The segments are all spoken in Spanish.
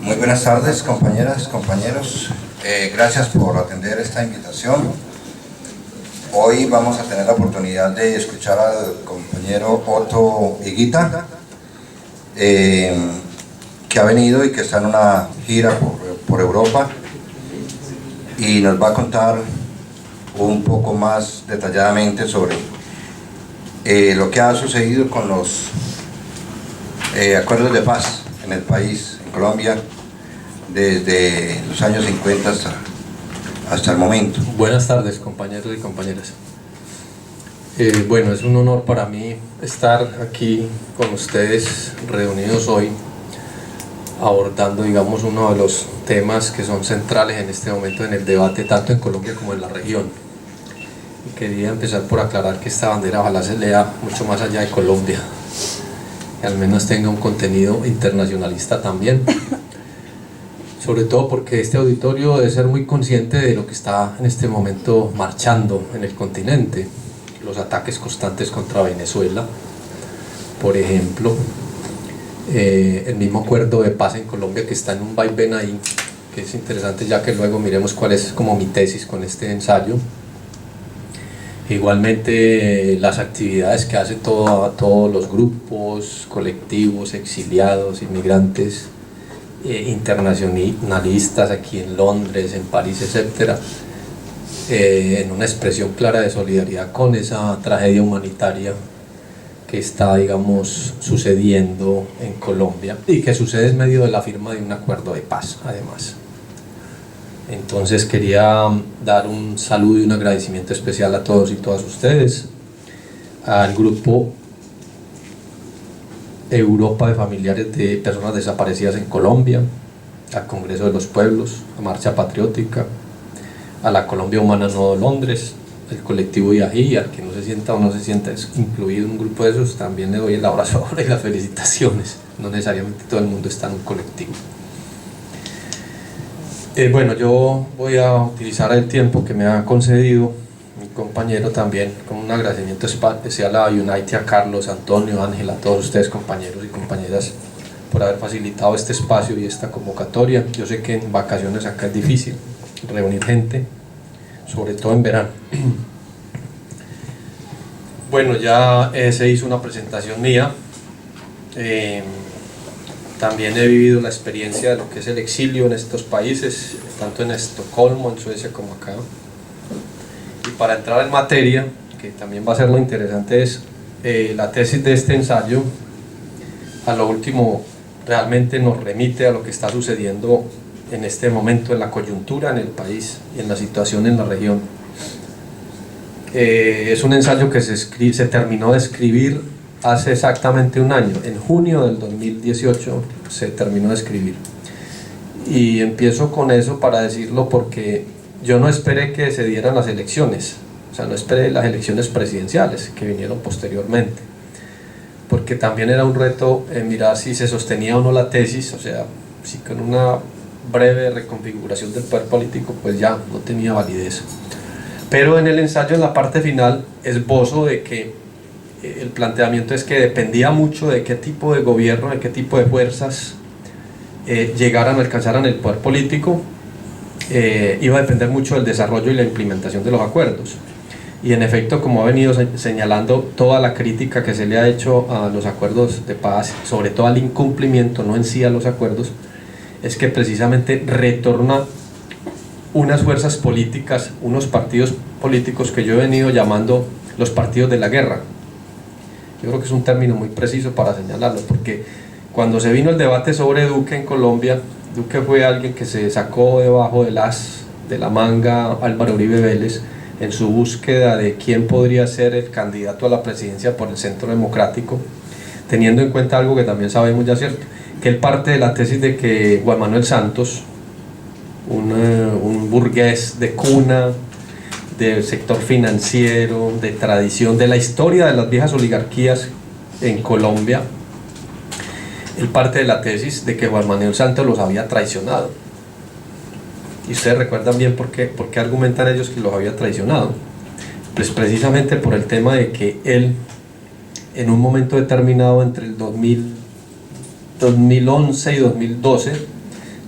Muy buenas tardes, compañeras, compañeros. Gracias por atender esta invitación. Hoy vamos a tener la oportunidad de escuchar al compañero Otto Higuita, que ha venido y que está en una gira por Europa y nos va a contar un poco más detalladamente sobre lo que ha sucedido con los acuerdos de paz en el país, en Colombia, desde los años 50 hasta el momento. Buenas tardes, compañeros y compañeras. Bueno, es un honor para mí estar aquí con ustedes reunidos hoy, abordando, digamos, uno de los temas que son centrales en este momento en el debate, tanto en Colombia como en la región. Y quería empezar por aclarar que esta bandera ojalá se lea mucho más allá de Colombia, que al menos tenga un contenido internacionalista también. Sobre todo porque este auditorio debe ser muy consciente de lo que está en este momento marchando en el continente. Los ataques constantes contra Venezuela, por ejemplo, el mismo acuerdo de paz en Colombia que está en un vaivén ahí, que es interesante, ya que luego miremos cuál es como mi tesis con este ensayo. Igualmente las actividades que hacen todos los grupos, colectivos, exiliados, inmigrantes, internacionalistas aquí en Londres, en París, etcétera, en una expresión clara de solidaridad con esa tragedia humanitaria que está, digamos, sucediendo en Colombia y que sucede en medio de la firma de un acuerdo de paz, además. Entonces quería dar un saludo y un agradecimiento especial a todos y todas ustedes, al grupo Europa de Familiares de Personas Desaparecidas en Colombia, al Congreso de los Pueblos, a Marcha Patriótica, a la Colombia Humana Nodo Londres, el colectivo IAJI, al que no se sienta o no se sienta incluido en un grupo de esos, también le doy el abrazo ahora y las felicitaciones. No necesariamente todo el mundo está en un colectivo. Bueno, yo voy a utilizar el tiempo que me ha concedido mi compañero también, con un agradecimiento especial a United, a Carlos, Antonio, Ángel, a todos ustedes, compañeros y compañeras, por haber facilitado este espacio y esta convocatoria. Yo sé que en vacaciones acá es difícil reunir gente, sobre todo en verano. Bueno, ya se hizo una presentación mía. También he vivido la experiencia de lo que es el exilio en estos países, tanto en Estocolmo, en Suecia, como acá. Y para entrar en materia, que también va a ser lo interesante, es la tesis de este ensayo, a lo último realmente nos remite a lo que está sucediendo en este momento en la coyuntura en el país y en la situación en la región. Es un ensayo que se terminó de escribir hace exactamente un año, en junio del 2018 se terminó de escribir. Y empiezo con eso para decirlo porque yo no esperé que se dieran las elecciones, o sea, no esperé las elecciones presidenciales que vinieron posteriormente, porque también era un reto mirar si se sostenía o no la tesis, o sea, si con una breve reconfiguración del poder político pues ya no tenía validez. Pero en el ensayo, en la parte final, esbozo de que el planteamiento es que dependía mucho de qué tipo de gobierno, de qué tipo de fuerzas alcanzaran el poder político, iba a depender mucho del desarrollo y la implementación de los acuerdos. Y en efecto, como ha venido señalando, toda la crítica que se le ha hecho a los acuerdos de paz, sobre todo al incumplimiento, no en sí a los acuerdos, es que precisamente retorna unas fuerzas políticas, unos partidos políticos que yo he venido llamando los partidos de la guerra. Yo creo que es un término muy preciso para señalarlo, porque cuando se vino el debate sobre Duque en Colombia, Duque fue alguien que se sacó debajo de la manga Álvaro Uribe Vélez en su búsqueda de quién podría ser el candidato a la presidencia por el Centro Democrático, teniendo en cuenta algo que también sabemos ya cierto, que él parte de la tesis de que Juan Manuel Santos, un burgués de cuna, del sector financiero, de tradición, de la historia de las viejas oligarquías en Colombia, él parte de la tesis de que Juan Manuel Santos los había traicionado. Y ustedes recuerdan bien por qué argumentan ellos que los había traicionado. Pues precisamente por el tema de que él, en un momento determinado entre el 2011 y 2012,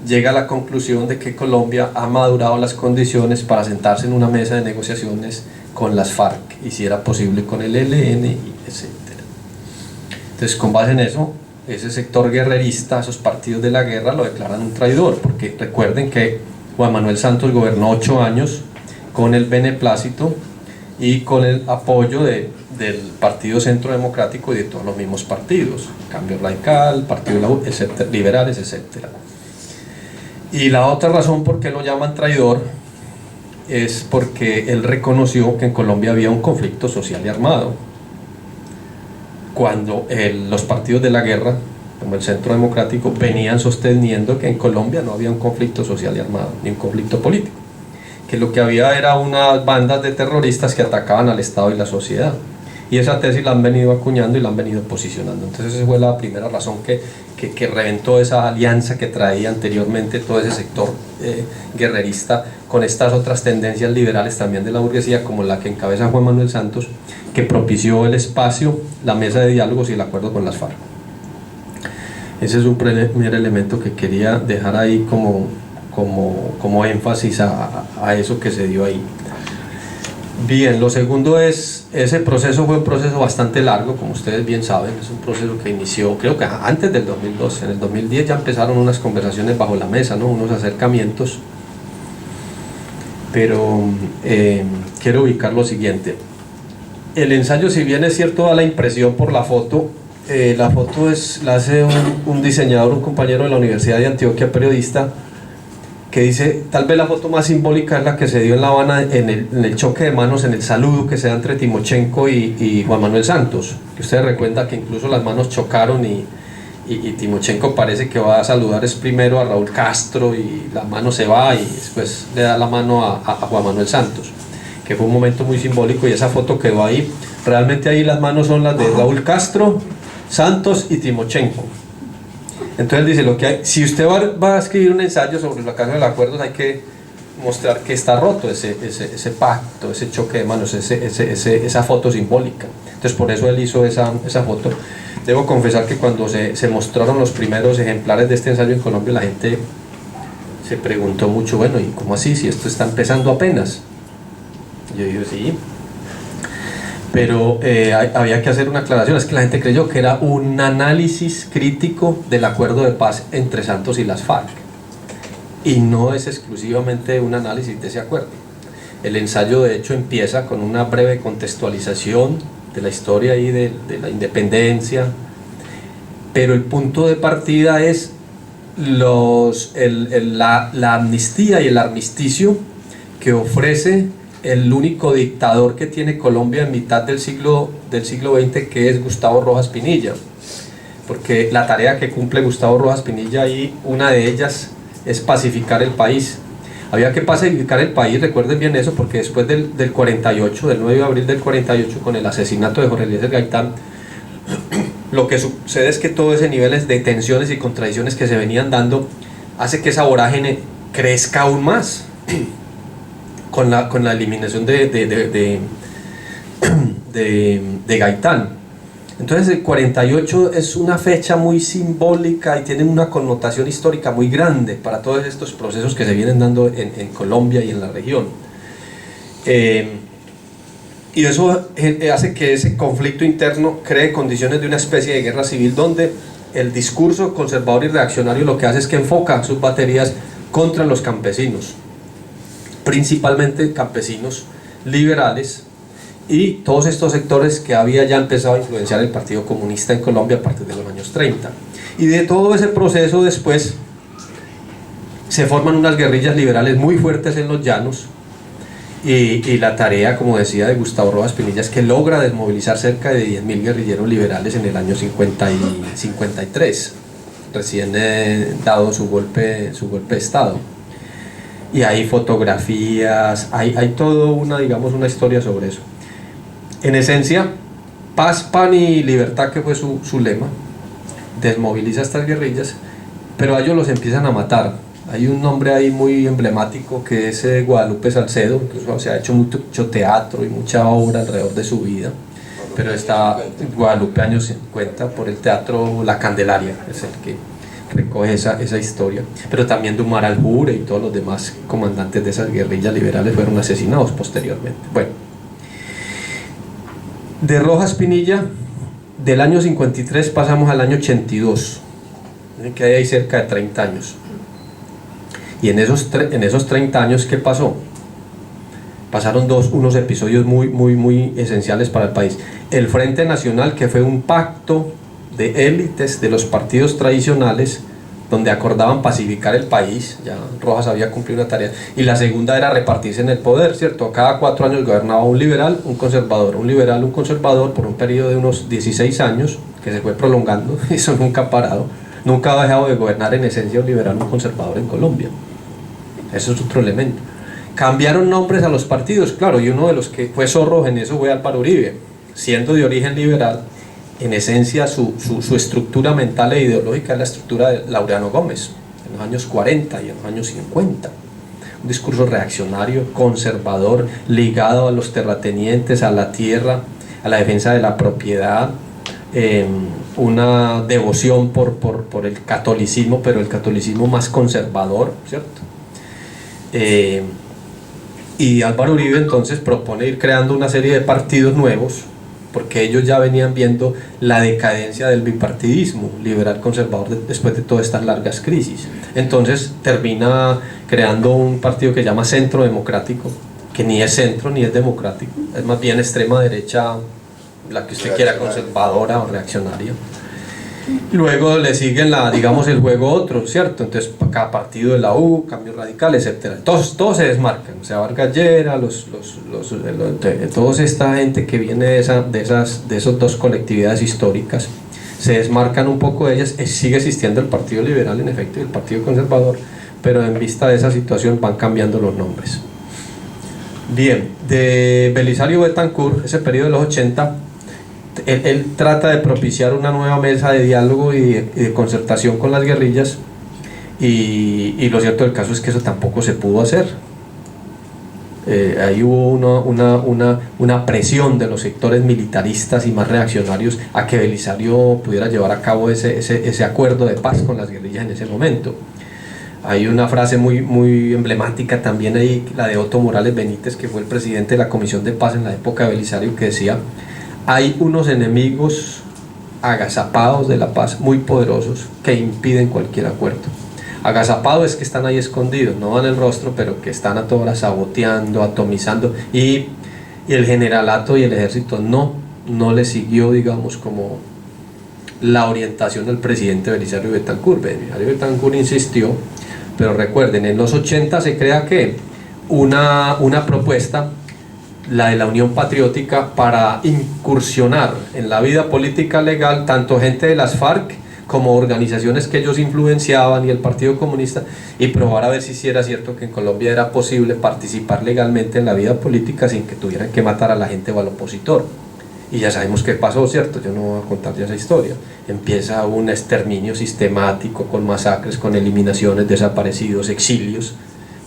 llega a la conclusión de que Colombia ha madurado las condiciones para sentarse en una mesa de negociaciones con las FARC, y si era posible con el ELN, etc. Entonces, con base en eso, ese sector guerrerista, esos partidos de la guerra, lo declaran un traidor, porque recuerden que Juan Manuel Santos gobernó 8 años con el beneplácito y con el apoyo del Partido Centro Democrático y de todos los mismos partidos, Cambio Radical, Partido de la U, etcétera, liberales, etc. Y la otra razón por qué lo llaman traidor es porque él reconoció que en Colombia había un conflicto social y armado, cuando los partidos de la guerra, como el Centro Democrático, venían sosteniendo que en Colombia no había un conflicto social y armado, ni un conflicto político, que lo que había era unas bandas de terroristas que atacaban al Estado y la sociedad. Y esa tesis la han venido acuñando y la han venido posicionando. Entonces esa fue la primera razón que reventó esa alianza que traía anteriormente todo ese sector guerrerista con estas otras tendencias liberales también de la burguesía, como la que encabeza Juan Manuel Santos, que propició el espacio, la mesa de diálogos y el acuerdo con las FARC. Ese es un primer elemento que quería dejar ahí como énfasis a eso que se dio ahí. Bien, lo segundo es, ese proceso fue un proceso bastante largo, como ustedes bien saben, es un proceso que inició, creo que antes del 2012, en el 2010 ya empezaron unas conversaciones bajo la mesa, ¿no? Unos acercamientos, pero quiero ubicar lo siguiente. El ensayo, si bien es cierto, da la impresión por la foto la hace un diseñador, un compañero de la Universidad de Antioquia, periodista, que dice, tal vez la foto más simbólica es la que se dio en La Habana en el choque de manos, en el saludo que se da entre Timochenko y Juan Manuel Santos, que ustedes recuerdan que incluso las manos chocaron y Timochenko parece que va a saludar es primero a Raúl Castro y la mano se va y después le da la mano a Juan Manuel Santos, que fue un momento muy simbólico, y esa foto quedó ahí. Realmente ahí las manos son las de Raúl Castro, Santos y Timochenko. Entonces dice, lo que hay, si usted va a escribir un ensayo sobre la Casa de los Acuerdos, hay que mostrar que está roto ese pacto, ese choque de manos, esa foto simbólica. Entonces por eso él hizo esa foto. Debo confesar que cuando se mostraron los primeros ejemplares de este ensayo en Colombia, la gente se preguntó mucho, bueno, ¿y cómo así? Si esto está empezando apenas. Yo digo, sí. Pero había que hacer una aclaración, es que la gente creyó que era un análisis crítico del acuerdo de paz entre Santos y las FARC, y no es exclusivamente un análisis de ese acuerdo. El ensayo de hecho empieza con una breve contextualización de la historia y de la independencia, pero el punto de partida es la amnistía y el armisticio que ofrece el único dictador que tiene Colombia en mitad del siglo XX, que es Gustavo Rojas Pinilla, porque la tarea que cumple Gustavo Rojas Pinilla, y una de ellas es pacificar el país. Había que pacificar el país, recuerden bien eso, porque después del 48, del 9 de abril del 48, con el asesinato de Jorge Eliezer Gaitán, lo que sucede es que todo ese nivel de tensiones y contradicciones que se venían dando hace que esa vorágine crezca aún más con la eliminación de Gaitán. Entonces el 48 es una fecha muy simbólica y tiene una connotación histórica muy grande para todos estos procesos que se vienen dando en Colombia y en la región. Y eso hace que ese conflicto interno cree condiciones de una especie de guerra civil, donde el discurso conservador y reaccionario lo que hace es que enfoca sus baterías contra los campesinos, principalmente campesinos liberales y todos estos sectores que había ya empezado a influenciar el Partido Comunista en Colombia a partir de los años 30. Y de todo ese proceso después se forman unas guerrillas liberales muy fuertes en los llanos, y la tarea, como decía, de Gustavo Rojas Pinilla es que logra desmovilizar cerca de 10.000 guerrilleros liberales en el año 53, recién dado su golpe de Estado. Y hay fotografías, hay todo una historia sobre eso. En esencia, paz, pan y libertad, que fue su lema, desmoviliza estas guerrillas, pero a ellos los empiezan a matar. Hay un nombre ahí muy emblemático que es Guadalupe Salcedo, incluso se ha hecho mucho teatro y mucha obra alrededor de su vida, pero está Guadalupe años 50 por el teatro La Candelaria, es el que recoge esa historia, pero también Dumar Aljure y todos los demás comandantes de esas guerrillas liberales fueron asesinados posteriormente. Bueno, de Rojas Pinilla, del año 53 pasamos al año 82, que hay ahí cerca de 30 años. Y en esos 30 años, ¿qué pasó? Pasaron unos episodios muy esenciales para el país. El Frente Nacional, que fue un pacto de élites de los partidos tradicionales, donde acordaban pacificar el país. Ya Rojas había cumplido una tarea. Y la segunda era repartirse en el poder, ¿cierto? Cada 4 años gobernaba un liberal, un conservador, un liberal, un conservador, por un periodo de unos 16 años, que se fue prolongando. Eso nunca ha parado. Nunca ha dejado de gobernar en esencia un liberal, un conservador en Colombia. Eso es otro elemento. Cambiaron nombres a los partidos, claro, y uno de los que fue zorro en eso fue Álvaro Uribe, siendo de origen liberal. En esencia su estructura mental e ideológica es la estructura de Laureano Gómez en los años 40 y en los años 50, un discurso reaccionario, conservador, ligado a los terratenientes, a la tierra, a la defensa de la propiedad, una devoción por el catolicismo, pero el catolicismo más conservador, ¿cierto? Y Álvaro Uribe entonces propone ir creando una serie de partidos nuevos, porque ellos ya venían viendo la decadencia del bipartidismo liberal conservador después de todas estas largas crisis. Entonces termina creando un partido que se llama Centro Democrático, que ni es centro ni es democrático, es más bien extrema derecha, la que usted quiera, conservadora o reaccionaria. Luego le siguen digamos el juego otro, ¿cierto? Entonces cada partido de la U, Cambio Radical, etcétera. Todos se desmarcan, o sea, Vargas Llera, toda esta gente que viene de esas dos colectividades históricas, se desmarcan un poco de ellas. Sigue existiendo el Partido Liberal en efecto y el Partido Conservador, pero en vista de esa situación van cambiando los nombres. Bien, de Belisario Betancur, ese periodo de los 80, él trata de propiciar una nueva mesa de diálogo y de concertación con las guerrillas, y lo cierto del caso es que eso tampoco se pudo hacer. Ahí hubo una presión de los sectores militaristas y más reaccionarios a que Belisario pudiera llevar a cabo ese acuerdo de paz con las guerrillas en ese momento. Hay una frase muy emblemática también ahí, la de Otto Morales Benítez, que fue el presidente de la Comisión de Paz en la época de Belisario, que decía: hay unos enemigos agazapados de la paz muy poderosos que impiden cualquier acuerdo. Agazapado es que están ahí escondidos, no dan el rostro, pero que están a todas horas saboteando, atomizando, y el generalato y el ejército no le siguió, digamos, como la orientación del presidente Belisario Betancur. Belisario Betancur insistió, pero recuerden, en los 80 se crea que una propuesta, la de la Unión Patriótica, para incursionar en la vida política legal tanto gente de las FARC como organizaciones que ellos influenciaban y el Partido Comunista, y probar a ver si era cierto que en Colombia era posible participar legalmente en la vida política sin que tuvieran que matar a la gente o al opositor. Y ya sabemos qué pasó, ¿cierto? Yo no voy a contar ya esa historia. Empieza un exterminio sistemático con masacres, con eliminaciones, desaparecidos, exilios,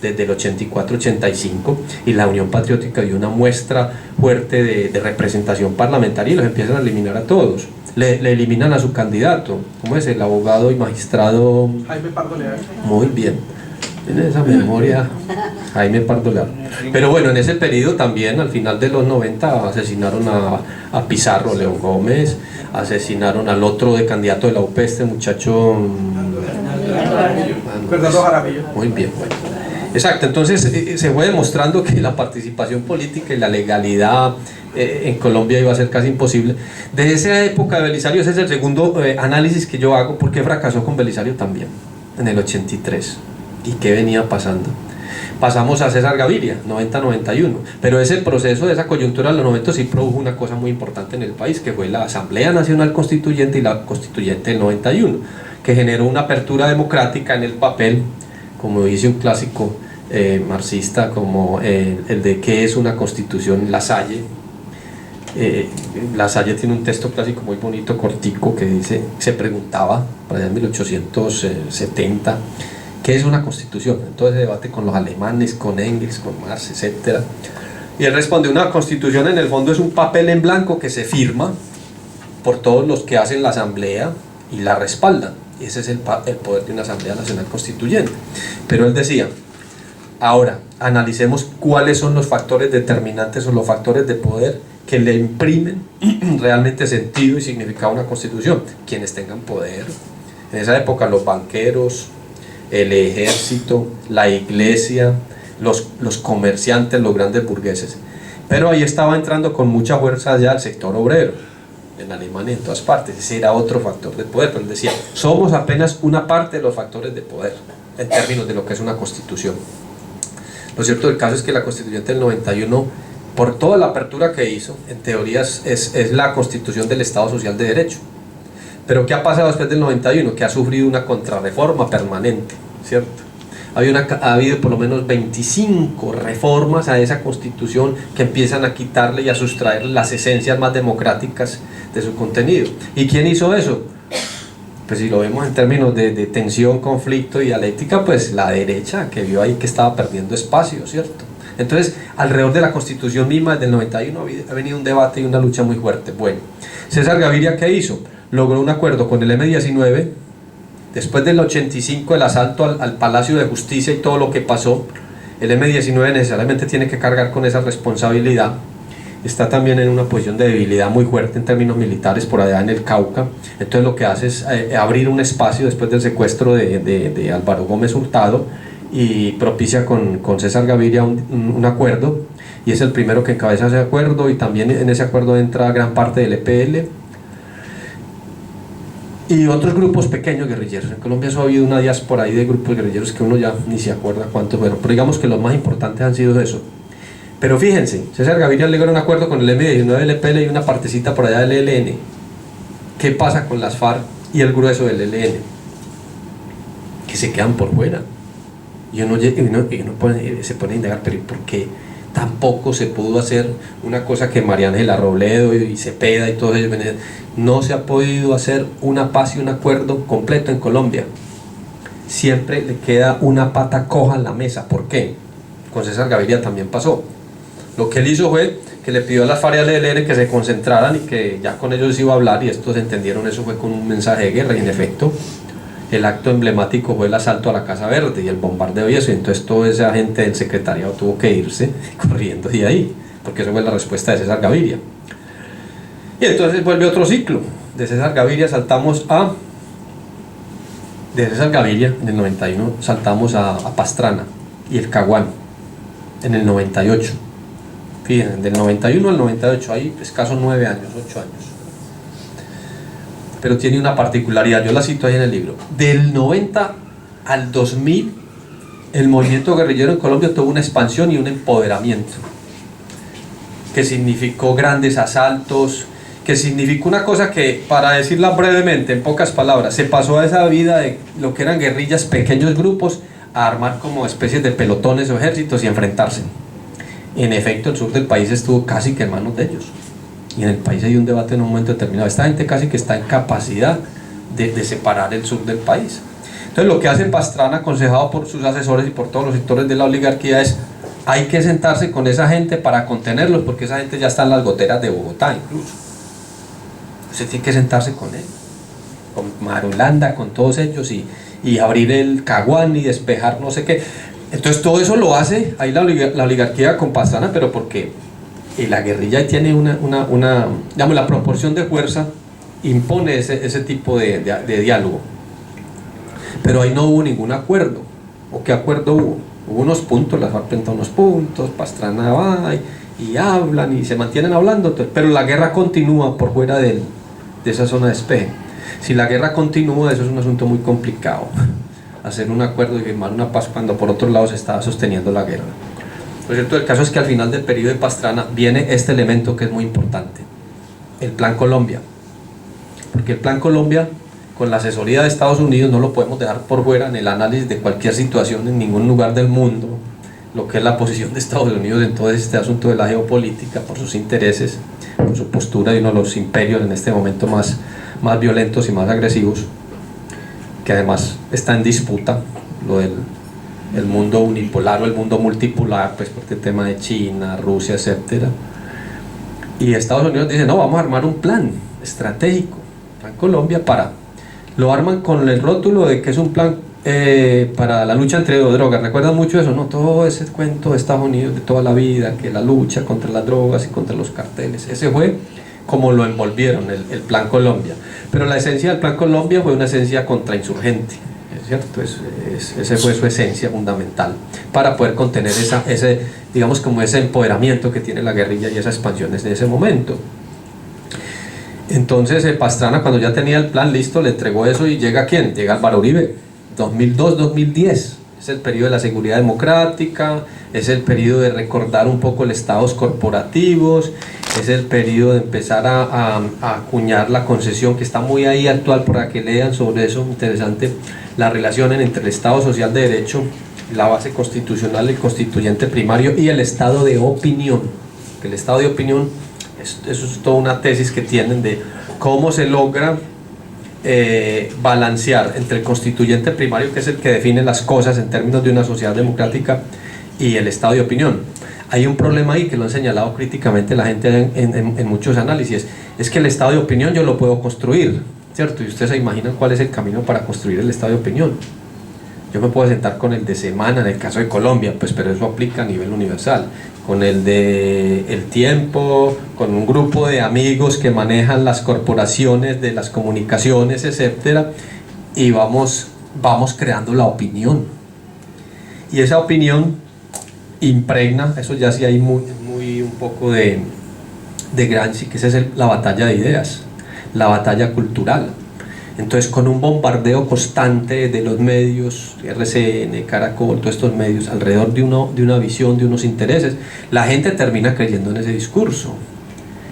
desde el 84-85, y la Unión Patriótica dio una muestra fuerte de representación parlamentaria y los empiezan a eliminar a todos. Le eliminan a su candidato, ¿cómo es? El abogado y magistrado Jaime Pardo Leal. Muy bien, tiene esa memoria Jaime Pardo Leal. Pero bueno, en ese periodo también, al final de los 90, asesinaron a Pizarro, León Gómez, asesinaron al otro de candidato de la UP, este muchacho Fernando Jaramillo. Muy bien, bueno. Exacto, entonces se fue demostrando que la participación política y la legalidad en Colombia iba a ser casi imposible. Desde esa época de Belisario, ese es el segundo análisis que yo hago. ¿Por qué fracasó con Belisario también en el 83? ¿Y qué venía pasando? Pasamos a César Gaviria, 90-91, pero ese proceso de esa coyuntura de los 90 sí produjo una cosa muy importante en el país, que fue la Asamblea Nacional Constituyente y la Constituyente del 91, que generó una apertura democrática en el papel, como dice un clásico marxista, como el de qué es una constitución, Lasalle. Lasalle tiene un texto clásico muy bonito, cortico, que dice, se preguntaba, para allá en 1870, ¿qué es una constitución? Entonces debate con los alemanes, con Engels, con Marx, etc. Y él responde, una constitución en el fondo es un papel en blanco que se firma por todos los que hacen la asamblea y la respaldan. Y ese es el poder de una Asamblea Nacional Constituyente. Pero él decía, ahora analicemos cuáles son los factores determinantes o los factores de poder que le imprimen realmente sentido y significado a una constitución. Quienes tengan poder. En esa época los banqueros, el ejército, la iglesia, los comerciantes, los grandes burgueses. Pero ahí estaba entrando con mucha fuerza ya el sector obrero, en Alemania y en todas partes. Ese era otro factor de poder, pero él decía, somos apenas una parte de los factores de poder en términos de lo que es una constitución. Lo cierto del caso es que la constituyente del 91, por toda la apertura que hizo, en teoría es la constitución del Estado Social de Derecho. Pero ¿qué ha pasado después del 91? Que ha sufrido una contrarreforma permanente, ¿cierto? Ha habido por lo menos 25 reformas a esa constitución que empiezan a quitarle y a sustraerle las esencias más democráticas de su contenido. ¿Y quién hizo eso? Pues si lo vemos en términos de tensión, conflicto y dialéctica, pues la derecha, que vio ahí que estaba perdiendo espacio, ¿cierto? Entonces, alrededor de la constitución misma desde el 91 ha venido un debate y una lucha muy fuerte. Bueno, César Gaviria, ¿qué hizo? Logró un acuerdo con el M-19, después del 85, el asalto al Palacio de Justicia y todo lo que pasó. El M-19 necesariamente tiene que cargar con esa responsabilidad. Está también en una posición de debilidad muy fuerte en términos militares por allá en el Cauca. Entonces lo que hace es abrir un espacio después del secuestro de Álvaro Gómez Hurtado y propicia con César Gaviria un acuerdo, y es el primero que encabeza ese acuerdo, y también en ese acuerdo entra gran parte del EPL y otros grupos pequeños guerrilleros. En Colombia ha habido una diáspora ahí de grupos guerrilleros que uno ya ni se acuerda cuántos fueron, pero digamos que los más importantes han sido eso. Pero fíjense, César Gaviria logra un acuerdo con el M-19, el EPL y una partecita por allá del ELN. ¿Qué pasa con las FARC y el grueso del ELN? Que se quedan por fuera. Y uno se pone a indagar, pero ¿por qué tampoco se pudo hacer una cosa que María Ángela Robledo y Cepeda y todos ellos venían? No se ha podido hacer una paz y un acuerdo completo en Colombia. Siempre le queda una pata coja en la mesa. ¿Por qué? Con César Gaviria también pasó. Lo que él hizo fue que le pidió a las FARC y al ELN que se concentraran y que ya con ellos iba a hablar, y estos entendieron eso fue con un mensaje de guerra, y en efecto el acto emblemático fue el asalto a la Casa Verde y el bombardeo y eso, y entonces toda esa gente del secretariado tuvo que irse corriendo de ahí, porque eso fue la respuesta de César Gaviria. Y entonces vuelve otro ciclo. De César Gaviria saltamos de César Gaviria en el 91 saltamos a Pastrana y el Caguán en el 98. Fíjense, del 91 al 98, hay escasos 9 años, 8 años. Pero tiene una particularidad, yo la cito ahí en el libro. Del 90 al 2000, el movimiento guerrillero en Colombia tuvo una expansión y un empoderamiento, que significó grandes asaltos, que significó una cosa que, para decirla brevemente, en pocas palabras, se pasó a esa vida de lo que eran guerrillas, pequeños grupos, a armar como especies de pelotones o ejércitos y enfrentarse. En efecto, el sur del país estuvo casi que en manos de ellos, y en el país hay un debate en un momento determinado. Esta gente casi que está en capacidad de separar el sur del país. Entonces lo que hace Pastrana, aconsejado por sus asesores y por todos los sectores de la oligarquía, es: hay que sentarse con esa gente para contenerlos, porque esa gente ya está en las goteras de Bogotá incluso. Usted tiene que sentarse con él, con Marulanda, con todos ellos, y abrir el Caguán y despejar no sé qué. Entonces todo eso lo hace ahí la oligarquía con Pastrana, pero porque la guerrilla tiene digamos, la proporción de fuerza impone ese tipo de diálogo. Pero ahí no hubo ningún acuerdo. ¿O qué acuerdo hubo? Hubo unos puntos, las FARC presentó unos puntos, Pastrana va y hablan y se mantienen hablando, pero la guerra continúa por fuera de esa zona de despeje. Si la guerra continúa, eso es un asunto muy complicado, hacer un acuerdo y firmar una paz cuando por otro lado se estaba sosteniendo la guerra. Lo cierto del caso es que al final del periodo de Pastrana viene este elemento que es muy importante: el Plan Colombia. Porque el Plan Colombia, con la asesoría de Estados Unidos, no lo podemos dejar por fuera en el análisis de cualquier situación en ningún lugar del mundo. Lo que es la posición de Estados Unidos en todo este asunto de la geopolítica, por sus intereses, por su postura de uno de los imperios en este momento más violentos y más agresivos, que además está en disputa, lo del el mundo unipolar o el mundo multipolar, pues porque el tema de China, Rusia, etcétera. Y Estados Unidos dice: no, vamos a armar un plan estratégico, Plan Colombia, para lo arman con el rótulo de que es un plan para la lucha entre drogas. ¿Recuerdan mucho eso, no? Todo ese cuento de Estados Unidos de toda la vida, que la lucha contra las drogas y contra los carteles, ese fue como lo envolvieron el Plan Colombia. Pero la esencia del Plan Colombia fue una esencia contrainsurgente, ¿cierto? Esa fue su esencia fundamental para poder contener ese, digamos, como ese empoderamiento que tiene la guerrilla y esas expansiones de ese momento. Entonces Pastrana, cuando ya tenía el plan listo, le entregó eso y llega ¿quién? Llega Álvaro Uribe, 2002-2010. Es el periodo de la seguridad democrática, es el periodo de recordar un poco los estados corporativos, es el periodo de empezar a acuñar la concesión, que está muy ahí actual para que lean sobre eso, interesante, la relación entre el Estado Social de Derecho, la base constitucional, el constituyente primario y el estado de opinión. El estado de opinión, eso es toda una tesis que tienen de cómo se logra balancear entre el constituyente primario, que es el que define las cosas en términos de una sociedad democrática, y el estado de opinión. Hay un problema ahí que lo han señalado críticamente la gente en muchos análisis, es que el estado de opinión yo lo puedo construir, ¿cierto? Y ustedes se imaginan cuál es el camino para construir el estado de opinión. Yo me puedo sentar con el de Semana en el caso de Colombia, pues, pero eso aplica a nivel universal, con el de El Tiempo, con un grupo de amigos que manejan las corporaciones de las comunicaciones, etcétera, y vamos creando la opinión, y esa opinión impregna, eso ya sí hay muy un poco de Gramsci, que esa es la batalla de ideas, la batalla cultural. Entonces, con un bombardeo constante de los medios, RCN, Caracol, todos estos medios, alrededor de una visión, de unos intereses, la gente termina creyendo en ese discurso.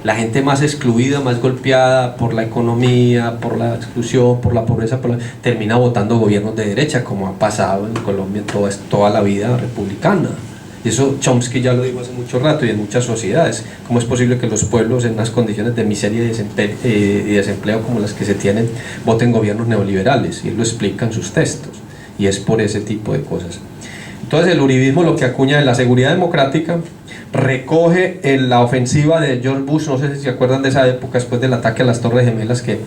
La gente más excluida, más golpeada por la economía, por la exclusión, por la pobreza, termina votando gobiernos de derecha, como ha pasado en Colombia toda la vida republicana. Y eso Chomsky ya lo dijo hace mucho rato, y en muchas sociedades. ¿Cómo es posible que los pueblos en unas condiciones de miseria y desempleo como las que se tienen voten gobiernos neoliberales? Y él lo explica en sus textos, y es por ese tipo de cosas. Entonces el uribismo lo que acuña es la seguridad democrática, recoge la ofensiva de George Bush, no sé si se acuerdan de esa época, después del ataque a las Torres Gemelas, que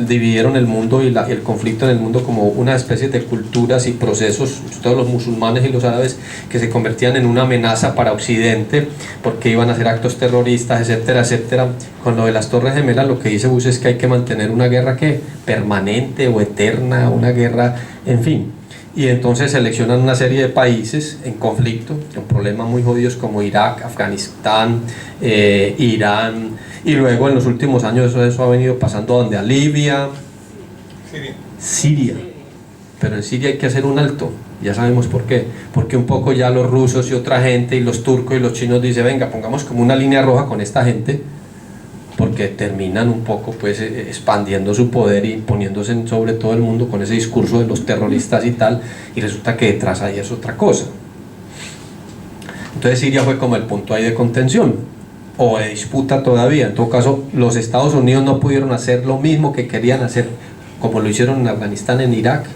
dividieron el mundo y el conflicto en el mundo como una especie de culturas y procesos, todos los musulmanes y los árabes, que se convertían en una amenaza para Occidente porque iban a hacer actos terroristas, etcétera, etcétera. Con lo de las Torres Gemelas, lo que dice Bush es que hay que mantener una guerra que permanente o eterna, una guerra, en fin. Y entonces seleccionan una serie de países en conflicto, con problemas muy jodidos como Irak, Afganistán, Irán, y luego en los últimos años eso ha venido pasando a Libia, Siria. Pero en Siria hay que hacer un alto, ya sabemos por qué, porque un poco ya los rusos y otra gente y los turcos y los chinos dicen, venga, pongamos como una línea roja con esta gente, porque terminan un poco pues expandiendo su poder y imponiéndose sobre todo el mundo con ese discurso de los terroristas y tal, y resulta que detrás ahí es otra cosa. Entonces Siria fue como el punto ahí de contención o de disputa todavía. En todo caso, los Estados Unidos no pudieron hacer lo mismo que querían hacer, como lo hicieron en Afganistán, en Irak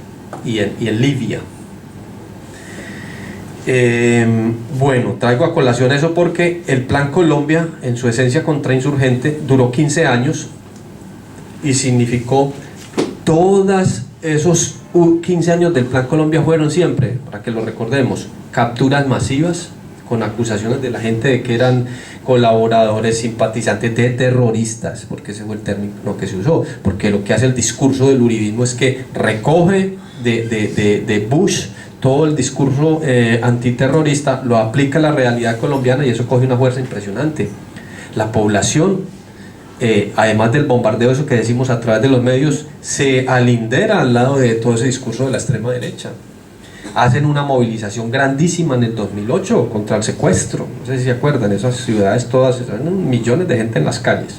y en Libia. Bueno, traigo a colación eso porque el Plan Colombia, en su esencia contrainsurgente, duró 15 años y significó todos esos 15 años del Plan Colombia fueron siempre, para que lo recordemos, capturas masivas con acusaciones de la gente de que eran colaboradores, simpatizantes de terroristas, porque ese fue el término que se usó, porque lo que hace el discurso del uribismo es que recoge de Bush todo el discurso antiterrorista, lo aplica a la realidad colombiana, y eso coge una fuerza impresionante. La población, además del bombardeo, eso que decimos a través de los medios, se alindera al lado de todo ese discurso de la extrema derecha. Hacen una movilización grandísima en el 2008 contra el secuestro, no sé si se acuerdan, esas ciudades todas, millones de gente en las calles.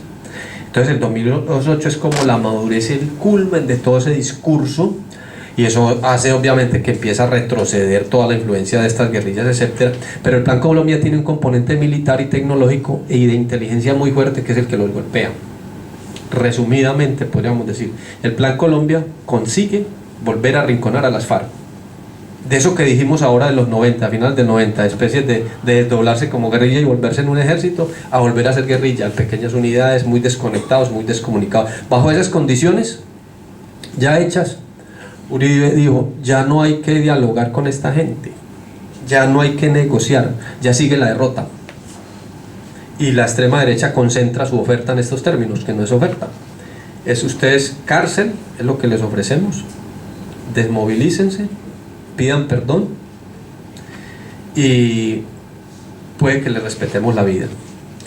Entonces el 2008 es como la madurez, el culmen de todo ese discurso, y eso hace obviamente que empieza a retroceder toda la influencia de estas guerrillas, etcétera. Pero el Plan Colombia tiene un componente militar y tecnológico y de inteligencia muy fuerte, que es el que los golpea. Resumidamente podríamos decir, el Plan Colombia consigue volver a arrinconar a las FARC. De eso que dijimos ahora de los 90, a finales de 90, especies de desdoblarse como guerrilla y volverse en un ejército, a volver a ser guerrilla, en pequeñas unidades, muy desconectados, muy descomunicados. Bajo esas condiciones, Ya hechas, Uribe dijo, ya no hay que dialogar con esta gente, ya no hay que negociar, ya sigue la derrota. Y la extrema derecha concentra su oferta en estos términos, que no es oferta. Es ustedes cárcel, es lo que les ofrecemos, desmovilícense, pidan perdón y puede que les respetemos la vida.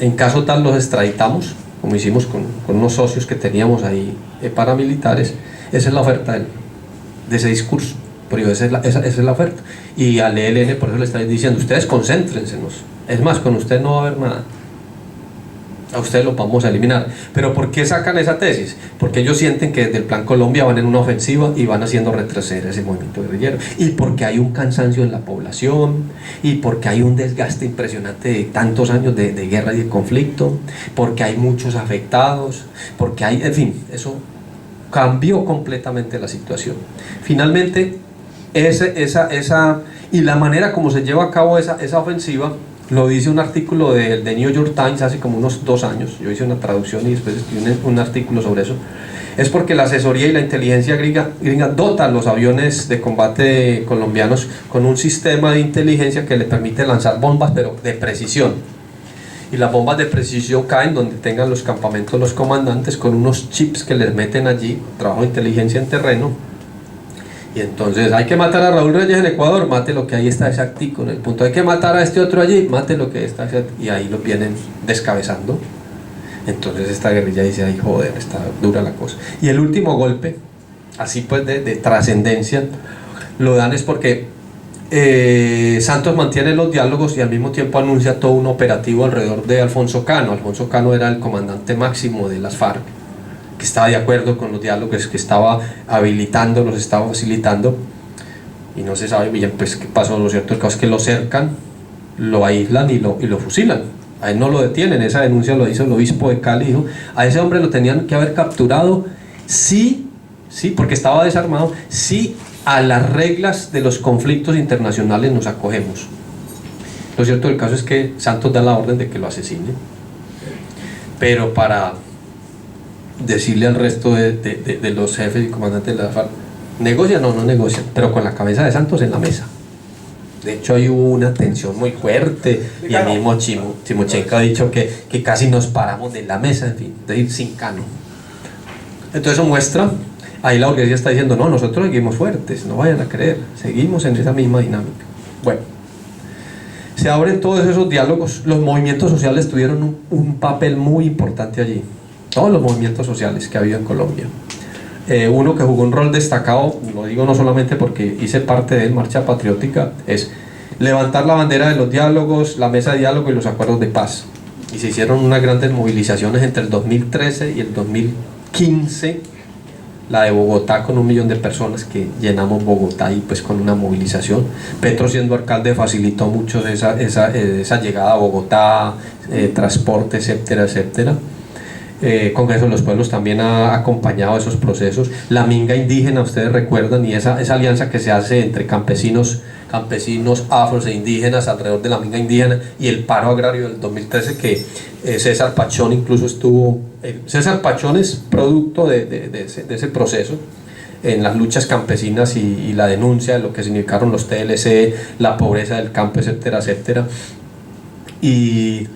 En caso tal los extraditamos, como hicimos con unos socios que teníamos ahí paramilitares. Esa es la oferta de ese discurso, pero esa es la oferta. Y al ELN por eso le estáis diciendo, ustedes concéntrensenos, es más, con ustedes no va a haber nada, a ustedes los vamos a eliminar. Pero ¿por qué sacan esa tesis? Porque ellos sienten que desde el Plan Colombia van en una ofensiva y van haciendo retroceder ese movimiento guerrillero, y porque hay un cansancio en la población, y porque hay un desgaste impresionante de tantos años de guerra y de conflicto, porque hay muchos afectados, porque hay, en fin, eso cambió completamente la situación. Finalmente, y la manera como se lleva a cabo esa ofensiva, lo dice un artículo de New York Times hace como unos 2 años. Yo hice una traducción y después escribí un artículo sobre eso. Es porque la asesoría y la inteligencia gringa dotan los aviones de combate colombianos con un sistema de inteligencia que le permite lanzar bombas, pero de precisión. Y las bombas de precisión caen donde tengan los campamentos los comandantes, con unos chips que les meten allí, trabajo de inteligencia en terreno. Y entonces hay que matar a Raúl Reyes en Ecuador, mate lo que ahí está exactico en el punto. Hay que matar a este otro allí, mate lo que está exactico. Y ahí lo vienen descabezando. Entonces esta guerrilla dice, ay joder, está dura la cosa. Y el último golpe, así pues de trascendencia, lo dan es porque Santos mantiene los diálogos y al mismo tiempo anuncia todo un operativo alrededor de Alfonso Cano. Alfonso Cano era el comandante máximo de las FARC, que estaba de acuerdo con los diálogos, que estaba habilitando, los estaba facilitando, y no se sabe bien pues qué pasó. Lo cierto el caso es que lo cercan, lo aíslan y lo fusilan. A él no lo detienen. Esa denuncia lo hizo el obispo de Cali, dijo, a ese hombre lo tenían que haber capturado, sí, porque estaba desarmado, sí, a las reglas de los conflictos internacionales nos acogemos. Lo cierto del caso es que Santos da la orden de que lo asesine, pero para decirle al resto de los jefes y comandantes de la FARC, negocian o no negocian, pero con la cabeza de Santos en la mesa. De hecho hay una tensión muy fuerte, y el mismo Timochenko ha dicho que casi nos paramos de la mesa, en fin, de ir sin Cano. Entonces eso muestra, ahí la burguesía está diciendo, no, nosotros seguimos fuertes, no vayan a creer, seguimos en esa misma dinámica. Bueno, se abren todos esos diálogos. Los movimientos sociales tuvieron un papel muy importante allí, todos los movimientos sociales que ha habido en Colombia. Uno que jugó un rol destacado, lo digo no solamente porque hice parte de Marcha Patriótica, es levantar la bandera de los diálogos, la mesa de diálogo y los acuerdos de paz. Y se hicieron unas grandes movilizaciones entre el 2013 y el 2015, la de Bogotá con 1 millón de personas que llenamos Bogotá, y pues con una movilización. Petro, siendo alcalde, facilitó mucho esa llegada a Bogotá, transporte, etcétera, etcétera. Congreso de los Pueblos también ha acompañado esos procesos. La minga indígena, ustedes recuerdan, y esa alianza que se hace entre campesinos afros e indígenas alrededor de la minga indígena, y el paro agrario del 2013 que César Pachón incluso estuvo. César Pachón es producto de ese proceso en las luchas campesinas y la denuncia de lo que significaron los TLC, la pobreza del campo, etcétera, etcétera. Y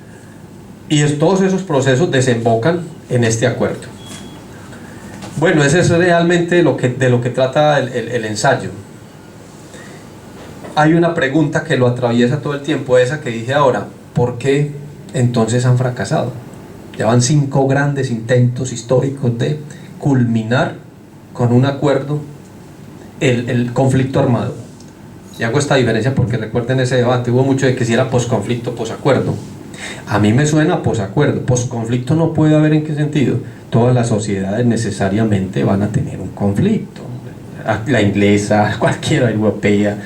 todos esos procesos desembocan en este acuerdo. Bueno, ese es realmente de lo que trata el ensayo. Hay una pregunta que lo atraviesa todo el tiempo, esa que dije ahora: ¿por qué entonces han fracasado? Llevan 5 grandes intentos históricos de culminar con un acuerdo el conflicto armado. Y hago esta diferencia porque recuerden ese debate, hubo mucho de que si era posconflicto, posacuerdo. A mí me suena posacuerdo. Posconflicto no puede haber. ¿En qué sentido? Todas las sociedades necesariamente van a tener un conflicto. La inglesa, cualquiera europea,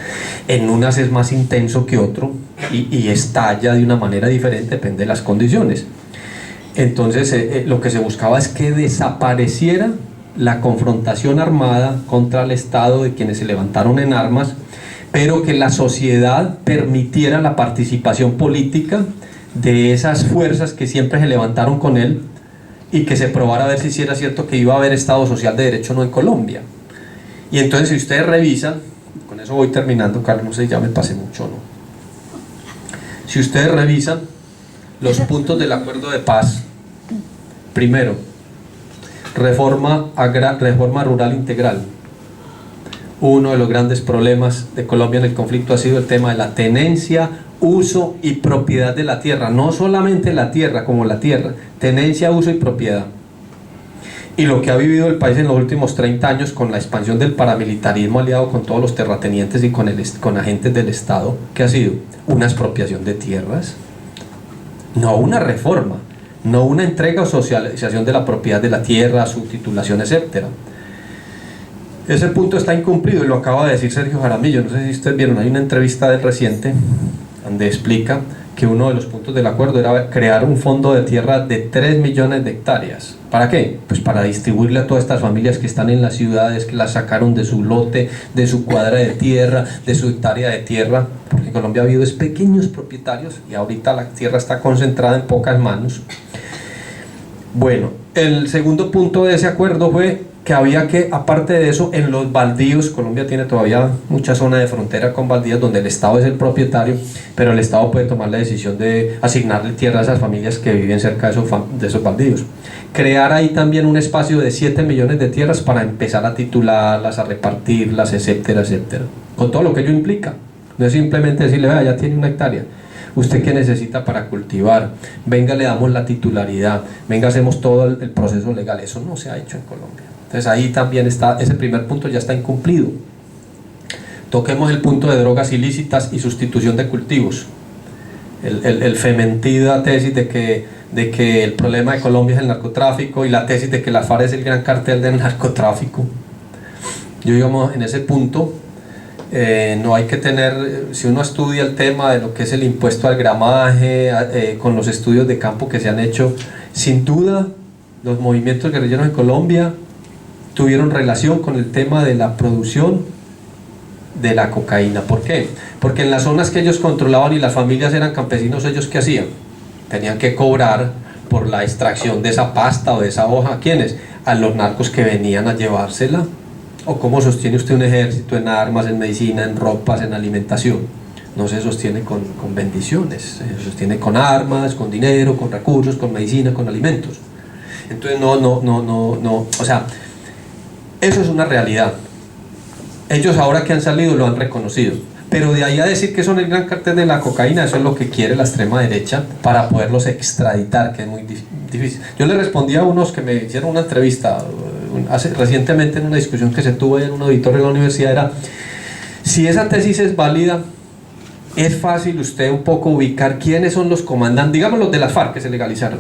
en unas es más intenso que otro y estalla de una manera diferente, depende de las condiciones. Entonces lo que se buscaba es que desapareciera la confrontación armada contra el Estado de quienes se levantaron en armas, pero que la sociedad permitiera la participación política de esas fuerzas que siempre se levantaron con él, y que se probara a ver si era cierto que iba a haber Estado social de derecho o no en Colombia. Y entonces si ustedes revisan, con eso voy terminando, Carlos, no sé, ya me pasé mucho, ¿no? Si ustedes revisan los puntos del acuerdo de paz, primero, reforma rural integral. Uno de los grandes problemas de Colombia en el conflicto ha sido el tema de la tenencia, uso y propiedad de la tierra. No solamente la tierra como la tierra, tenencia, uso y propiedad. Y lo que ha vivido el país en los últimos 30 años con la expansión del paramilitarismo aliado con todos los terratenientes y con agentes del Estado, que ha sido una expropiación de tierras, no una reforma, no una entrega o socialización de la propiedad de la tierra, su titulación, etc. Ese punto está incumplido y lo acaba de decir Sergio Jaramillo. No sé si ustedes vieron, hay una entrevista del reciente donde explica que uno de los puntos del acuerdo era crear un fondo de tierra de 3 millones de hectáreas. ¿Para qué? Pues para distribuirle a todas estas familias que están en las ciudades, que las sacaron de su lote, de su cuadra de tierra, de su hectárea de tierra, porque en Colombia ha habido pequeños propietarios y ahorita la tierra está concentrada en pocas manos. Bueno, el segundo punto de ese acuerdo fue que había que, aparte de eso, en los baldíos, Colombia tiene todavía mucha zona de frontera con baldíos donde el Estado es el propietario, pero el Estado puede tomar la decisión de asignarle tierra a esas familias que viven cerca de esos baldíos. Crear ahí también un espacio de 7 millones de tierras para empezar a titularlas, a repartirlas, etcétera, etcétera, con todo lo que ello implica. No es simplemente decirle, vea, ya tiene una hectárea, ¿usted qué necesita para cultivar? Venga, le damos la titularidad, venga, hacemos todo el proceso legal. Eso no se ha hecho en Colombia. Entonces ahí también está, ese primer punto ya está incumplido. Toquemos el punto de drogas ilícitas y sustitución de cultivos. El fementida tesis de que el problema de Colombia es el narcotráfico y la tesis de que la FARC es el gran cartel del narcotráfico. Yo, digamos, en ese punto no hay que tener, si uno estudia el tema de lo que es el impuesto al gramaje, con los estudios de campo que se han hecho, sin duda los movimientos guerrilleros en Colombia tuvieron relación con el tema de la producción de la cocaína. ¿Por qué? Porque en las zonas que ellos controlaban y las familias eran campesinos, ¿ellos qué hacían? Tenían que cobrar por la extracción de esa pasta o de esa hoja. ¿A quiénes? A los narcos que venían a llevársela. ¿O cómo sostiene usted un ejército en armas, en medicina, en ropas, en alimentación? No se sostiene con bendiciones, se sostiene con armas, con dinero, con recursos, con medicina, con alimentos. Entonces no, o sea, eso es una realidad. Ellos ahora que han salido lo han reconocido, pero de ahí a decir que son el gran cartel de la cocaína, eso es lo que quiere la extrema derecha para poderlos extraditar, que es muy difícil. Yo le respondí a unos que me hicieron una entrevista recientemente en una discusión que se tuvo en un auditorio de la universidad, era si esa tesis es válida, es fácil usted un poco ubicar quiénes son los comandantes, digamos los de las FARC que se legalizaron,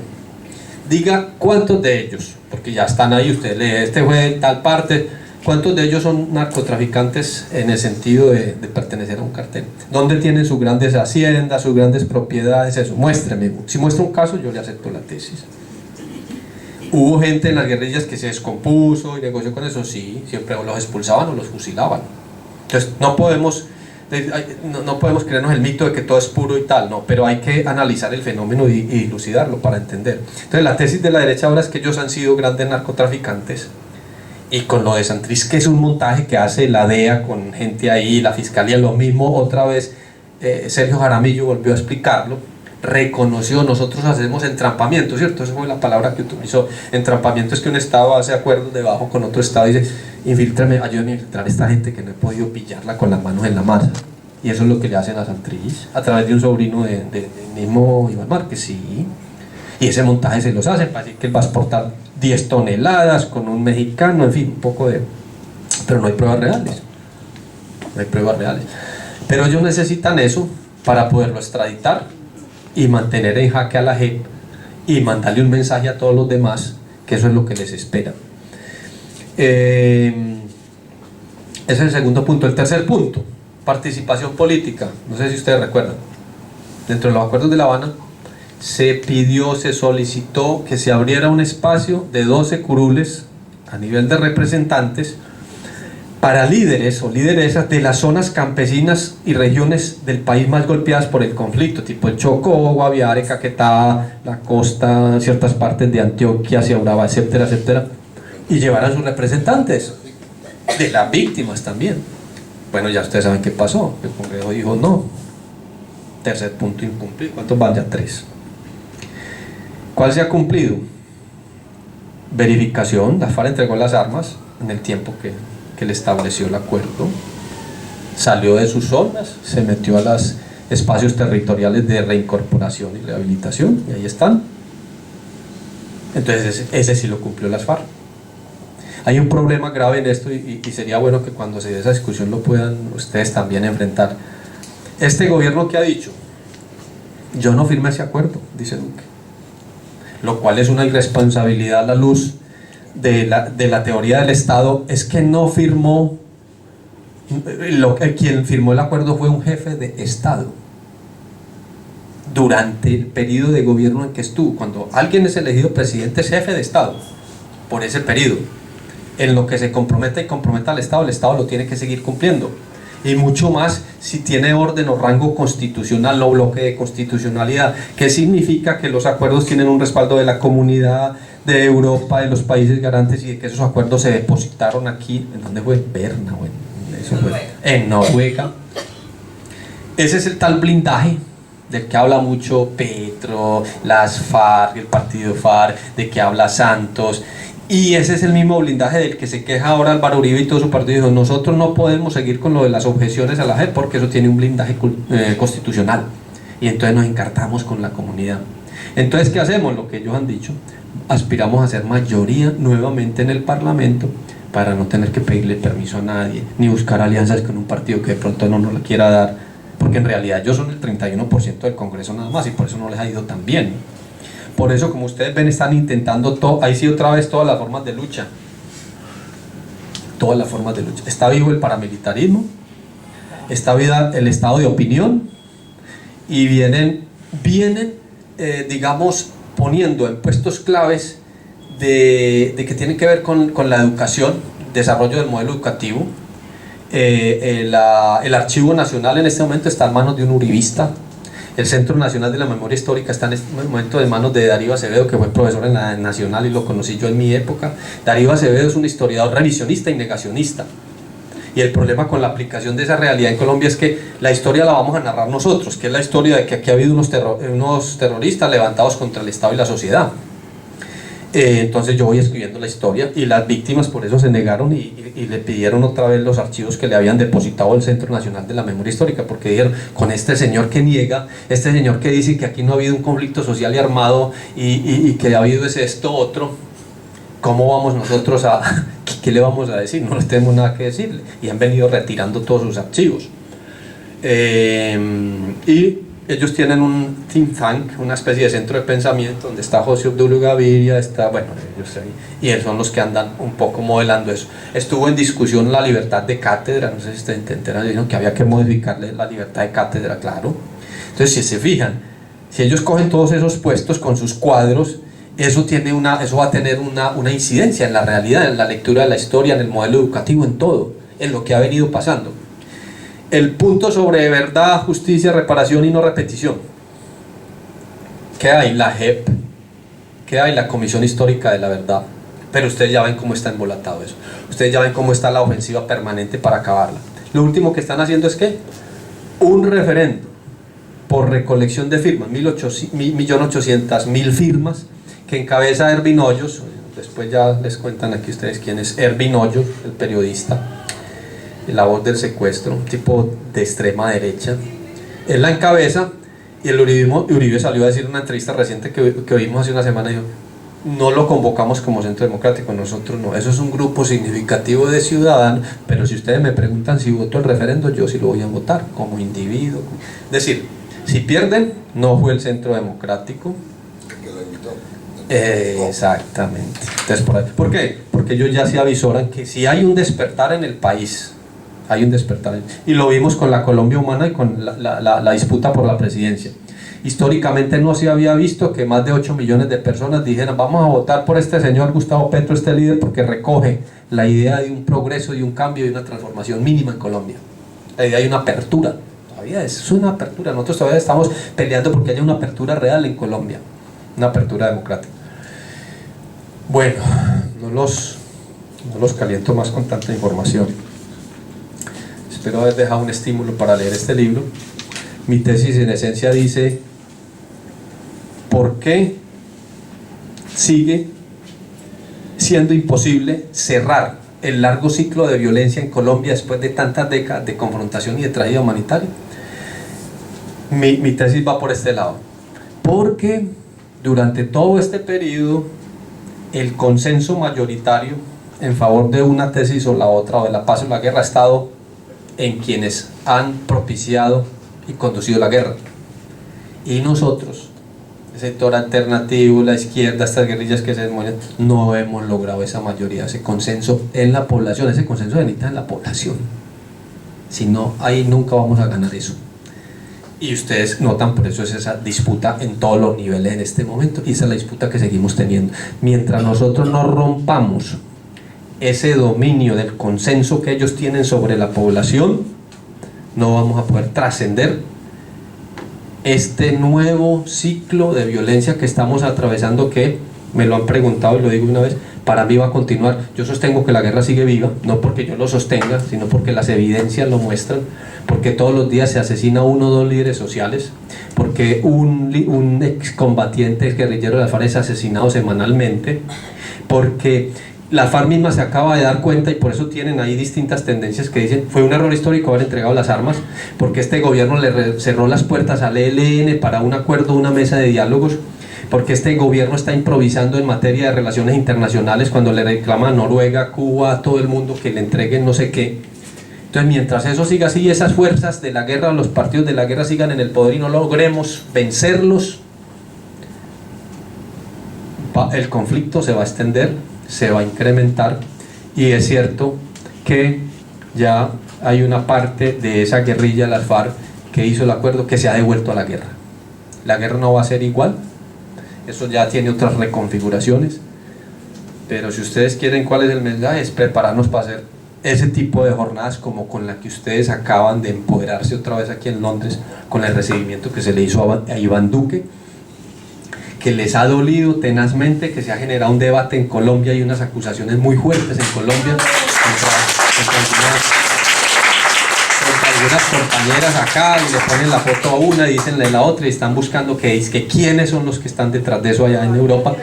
diga cuántos de ellos, porque ya están ahí, usted lee, este fue de tal parte, cuántos de ellos son narcotraficantes en el sentido de pertenecer a un cartel, dónde tienen sus grandes haciendas, sus grandes propiedades, eso, muéstreme, si muestra un caso yo le acepto la tesis. Hubo gente en las guerrillas que se descompuso y negoció con eso, sí, siempre o los expulsaban o los fusilaban. Entonces no podemos creernos el mito de que todo es puro y tal, no, pero hay que analizar el fenómeno y dilucidarlo para entender. Entonces la tesis de la derecha ahora es que ellos han sido grandes narcotraficantes, y con lo de Santrich, que es un montaje que hace la DEA con gente ahí, la fiscalía, lo mismo otra vez, Sergio Jaramillo volvió a explicarlo, reconoció, nosotros hacemos entrampamiento, ¿cierto? Esa fue la palabra que utilizó. Entrampamiento es que un Estado hace acuerdos debajo con otro Estado y dice, infíltrame, ayúdame a infiltrar a esta gente que no he podido pillarla con las manos en la masa. Y eso es lo que le hacen a Santrich, a través de un sobrino del mismo Iván Márquez, sí. Y ese montaje se los hacen para decir que él va a exportar 10 toneladas con un mexicano, en fin, un poco de... Pero no hay pruebas reales. No hay pruebas reales. Pero ellos necesitan eso para poderlo extraditar y mantener en jaque a la JEP y mandarle un mensaje a todos los demás que eso es lo que les espera. Ese es el segundo punto. El tercer punto, participación política. No sé si ustedes recuerdan, dentro de los acuerdos de La Habana se pidió, se solicitó que se abriera un espacio de 12 curules a nivel de representantes para líderes o lideresas de las zonas campesinas y regiones del país más golpeadas por el conflicto, tipo el Chocó, Guaviare, Caquetá, la costa, ciertas partes de Antioquia, hacia Urabá, etcétera, etcétera, y llevaran sus representantes. de las víctimas también. Bueno, ya ustedes saben qué pasó, el Congreso dijo no, tercer punto incumplido. ¿Cuántos van ya? 3. ¿Cuál se ha cumplido? Verificación, la FARC entregó las armas en el tiempo que le estableció el acuerdo, salió de sus zonas, se metió a los espacios territoriales de reincorporación y rehabilitación, y ahí están. Entonces ese sí lo cumplió las FARC. Hay un problema grave en esto y sería bueno que cuando se dé esa discusión lo puedan ustedes también enfrentar. Este gobierno que ha dicho, yo no firmé ese acuerdo, dice Duque, lo cual es una irresponsabilidad a la luz de la teoría del Estado, es que no firmó, quien firmó el acuerdo fue un jefe de Estado durante el periodo de gobierno en que estuvo. Cuando alguien es elegido presidente es jefe de Estado por ese periodo. En lo que se compromete y comprometa al Estado, el Estado lo tiene que seguir cumpliendo, y mucho más si tiene orden o rango constitucional o bloque de constitucionalidad, que significa que los acuerdos tienen un respaldo de la Comunidad de Europa, de los países garantes, y de que esos acuerdos se depositaron aquí. ¿En dónde fue? Berna, bueno, eso fue en Noruega. Ese es el tal blindaje del que habla mucho Petro, las FARC, el partido FARC, de que habla Santos. Y ese es el mismo blindaje del que se queja ahora Álvaro Uribe y todo su partido. Nosotros no podemos seguir con lo de las objeciones a la JEP porque eso tiene un blindaje constitucional, y entonces nos encartamos con la comunidad. Entonces, ¿qué hacemos? Lo que ellos han dicho, aspiramos a ser mayoría nuevamente en el Parlamento para no tener que pedirle permiso a nadie, ni buscar alianzas con un partido que de pronto no nos la quiera dar, porque en realidad ellos son el 31% del Congreso nada más, y por eso no les ha ido tan bien. Por eso, como ustedes ven, están intentando ahí sí otra vez todas las formas de lucha. Todas las formas de lucha. Está vivo el paramilitarismo, está vivo el estado de opinión, y vienen digamos, poniendo en puestos claves de que tienen que ver con la educación, desarrollo del modelo educativo. El Archivo Nacional en este momento está en manos de un uribista. El Centro Nacional de la Memoria Histórica está en este momento en manos de Darío Acevedo, que fue profesor en la Nacional y lo conocí yo en mi época. Darío Acevedo es un historiador revisionista y negacionista. Y el problema con la aplicación de esa realidad en Colombia es que la historia la vamos a narrar nosotros, que es la historia de que aquí ha habido unos terroristas levantados contra el Estado y la sociedad. Entonces yo voy escribiendo la historia, y las víctimas por eso se negaron y le pidieron otra vez los archivos que le habían depositado el Centro Nacional de la Memoria Histórica, porque dijeron, con este señor que niega, este señor que dice que aquí no ha habido un conflicto social y armado y que ha habido esto otro, ¿cómo vamos nosotros a... ¿qué le vamos a decir? No le tenemos nada que decirle. Y han venido retirando todos sus archivos. Y ellos tienen un think tank, una especie de centro de pensamiento donde está José Obdulio Gaviria, está, bueno, ellos ahí, y son los que andan un poco modelando eso. Estuvo en discusión la libertad de cátedra, no sé si ustedes enteran, dijeron que había que modificarle la libertad de cátedra, claro. Entonces, si se fijan, si ellos cogen todos esos puestos con sus cuadros, eso va a tener una incidencia en la realidad, en la lectura de la historia, en el modelo educativo, en todo, en lo que ha venido pasando. El punto sobre verdad, justicia, reparación y no repetición. ¿Qué hay? La JEP. ¿Qué hay? La Comisión Histórica de la Verdad. Pero ustedes ya ven cómo está embolatado eso. Ustedes ya ven cómo está la ofensiva permanente para acabarla. Lo último que están haciendo es ¿qué? Un referendo por recolección de firmas, 1.800.000 firmas, que encabeza Ervin Hoyos. Después ya les cuentan aquí ustedes quién es Ervin Hoyos, el periodista, la voz del secuestro, un tipo de extrema derecha. Él la encabeza, y el Uribe salió a decir en una entrevista reciente que oímos hace una semana, dijo, no lo convocamos como Centro Democrático, nosotros no, eso es un grupo significativo de ciudadanos, pero si ustedes me preguntan si voto el referendo, yo sí lo voy a votar como individuo. Es decir, si pierden, no fue el Centro Democrático. Exactamente. Entonces, ¿por qué? Porque ellos ya se avisoran que si hay un despertar en el país, hay un despertar, y lo vimos con la Colombia Humana y con la disputa por la presidencia. Históricamente no se había visto que más de 8 millones de personas dijeran vamos a votar por este señor Gustavo Petro, este líder, porque recoge la idea de un progreso, de un cambio, de una transformación mínima en Colombia. La idea de una apertura, todavía es una apertura, nosotros todavía estamos peleando porque haya una apertura real en Colombia, una apertura democrática. Bueno, no los No los caliento más con tanta información. Espero haber dejado un estímulo para leer este libro. Mi tesis en esencia dice: ¿por qué sigue siendo imposible cerrar el largo ciclo de violencia en Colombia después de tantas décadas de confrontación y de tragedia humanitaria? Mi tesis va por este lado, porque durante todo este periodo el consenso mayoritario en favor de una tesis o la otra, o de la paz o la guerra, ha estado en quienes han propiciado y conducido la guerra. Y nosotros, el sector alternativo, la izquierda, estas guerrillas que se desmontan, no hemos logrado esa mayoría, ese consenso en la población. Ese consenso se necesita en la población, si no, ahí nunca vamos a ganar eso. Y ustedes notan, por eso es esa disputa en todos los niveles en este momento, y esa es la disputa que seguimos teniendo. Mientras nosotros no rompamos ese dominio del consenso que ellos tienen sobre la población, no vamos a poder trascender este nuevo ciclo de violencia que estamos atravesando, que me lo han preguntado y lo digo una vez, para mí va a continuar. Yo sostengo que la guerra sigue viva, no porque yo lo sostenga, sino porque las evidencias lo muestran, porque todos los días se asesina 1 o 2 líderes sociales, porque un excombatiente guerrillero de la FARC es asesinado semanalmente, porque la FARC misma se acaba de dar cuenta, y por eso tienen ahí distintas tendencias que dicen: fue un error histórico haber entregado las armas, porque este gobierno le cerró las puertas al ELN para un acuerdo, una mesa de diálogos, porque este gobierno está improvisando en materia de relaciones internacionales cuando le reclama a Noruega, Cuba, a todo el mundo que le entreguen no sé qué. Entonces, mientras eso siga así, esas fuerzas de la guerra, los partidos de la guerra sigan en el poder y no logremos vencerlos, el conflicto se va a extender, se va a incrementar, y es cierto que ya hay una parte de esa guerrilla, las FARC, que hizo el acuerdo, que se ha devuelto a la guerra. La guerra no va a ser igual, eso ya tiene otras reconfiguraciones, pero si ustedes quieren, ¿cuál es el mensaje? Es prepararnos para hacer ese tipo de jornadas como con la que ustedes acaban de empoderarse otra vez aquí en Londres, con el recibimiento que se le hizo a Iván Duque, que les ha dolido tenazmente, que se ha generado un debate en Colombia y unas acusaciones muy fuertes en Colombia contra algunas compañeras acá, y le ponen la foto a una y dicen la otra, y están buscando que quiénes son los que están detrás de eso allá en Europa.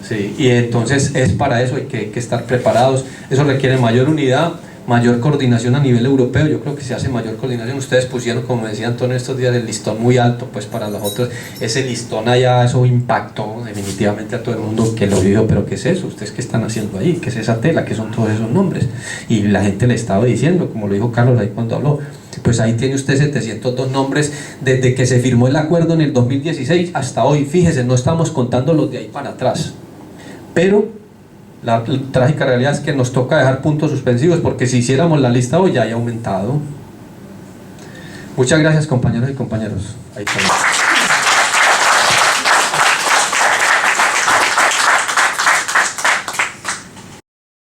Sí, y entonces es para eso, hay que estar preparados. Eso requiere mayor unidad, mayor coordinación a nivel europeo. Yo creo que se hace mayor coordinación. Ustedes pusieron, como decía Antonio estos días, el listón muy alto pues para los otros. Ese listón allá, eso impactó definitivamente a todo el mundo que lo vio. Pero ¿qué es eso? ¿Ustedes qué están haciendo ahí? ¿Qué es esa tela? ¿Qué son todos esos nombres? Y la gente le estaba diciendo, como lo dijo Carlos ahí cuando habló, pues ahí tiene usted 702 nombres desde que se firmó el acuerdo en el 2016 hasta hoy. Fíjese, no estamos contando los de ahí para atrás, pero la trágica realidad es que nos toca dejar puntos suspensivos, porque si hiciéramos la lista hoy ya haya aumentado. Muchas gracias, compañeros y compañeros. Ahí está.